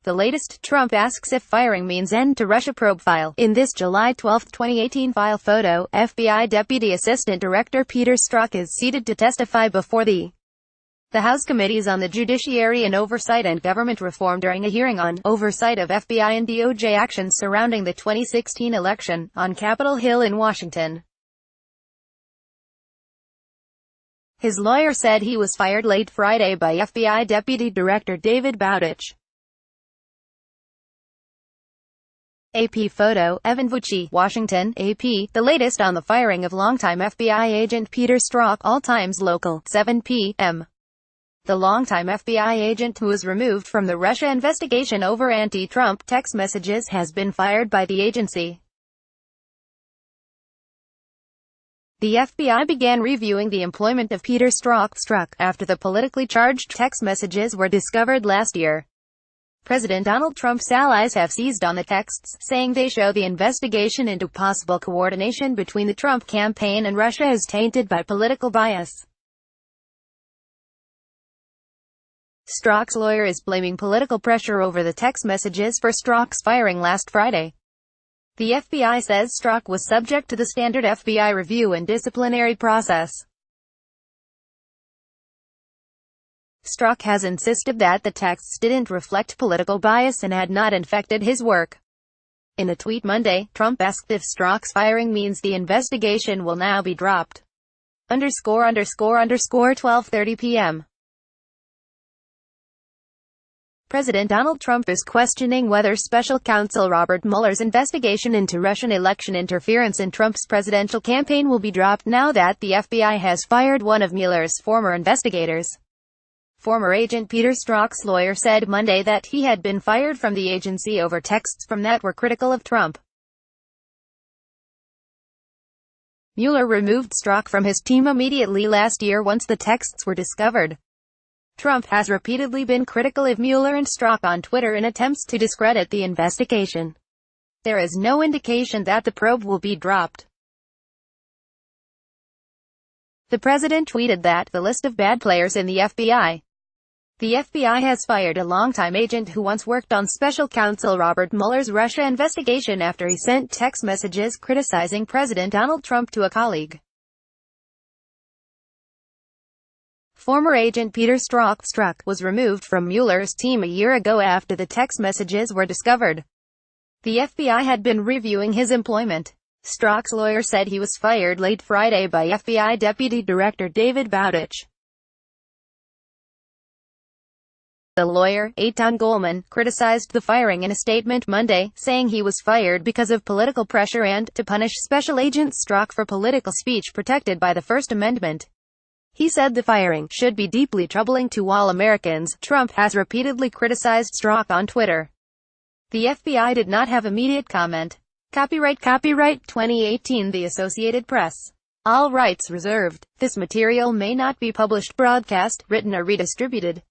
The latest, Trump asks if firing means end to Russia probe file. In this July 12, 2018 file photo, FBI Deputy Assistant Director Peter Strzok is seated to testify before the House Committees on the Judiciary and Oversight and Government Reform during a hearing on oversight of FBI and DOJ actions surrounding the 2016 election on Capitol Hill in Washington. His lawyer said he was fired late Friday by FBI Deputy Director David Bowditch. AP photo, Evan Vucci, Washington, AP. The latest on the firing of longtime FBI agent Peter Strzok, All Times Local, 7 p.m. The longtime FBI agent who was removed from the Russia investigation over anti-Trump text messages has been fired by the agency. The FBI began reviewing the employment of Peter Strzok after the politically charged text messages were discovered last year. President Donald Trump's allies have seized on the texts, saying they show the investigation into possible coordination between the Trump campaign and Russia is tainted by political bias. Strzok's lawyer is blaming political pressure over the text messages for Strzok's firing last Friday. The FBI says Strzok was subject to the standard FBI review and disciplinary process. Strzok has insisted that the texts didn't reflect political bias and had not infected his work. In a tweet Monday, Trump asked if Strzok's firing means the investigation will now be dropped. _____12:30 p.m. President Donald Trump is questioning whether special counsel Robert Mueller's investigation into Russian election interference in Trump's presidential campaign will be dropped now that the FBI has fired one of Mueller's former investigators. Former agent Peter Strzok's lawyer said Monday that he had been fired from the agency over texts from that were critical of Trump. Mueller removed Strzok from his team immediately last year once the texts were discovered. Trump has repeatedly been critical of Mueller and Strzok on Twitter in attempts to discredit the investigation. There is no indication that the probe will be dropped. The president tweeted that the list of bad players in the FBI. The FBI has fired a longtime agent who once worked on special counsel Robert Mueller's Russia investigation after he sent text messages criticizing President Donald Trump to a colleague. Former agent Peter Strzok was removed from Mueller's team a year ago after the text messages were discovered. The FBI had been reviewing his employment. Strzok's lawyer said he was fired late Friday by FBI Deputy Director David Bowditch. The lawyer, Eitan Goldman, criticized the firing in a statement Monday, saying he was fired because of political pressure and to punish Special Agent Strzok for political speech protected by the First Amendment. He said the firing should be deeply troubling to all Americans. Trump has repeatedly criticized Strzok on Twitter. The FBI did not have immediate comment. Copyright 2018 The Associated Press. All rights reserved. This material may not be published, broadcast, written or redistributed.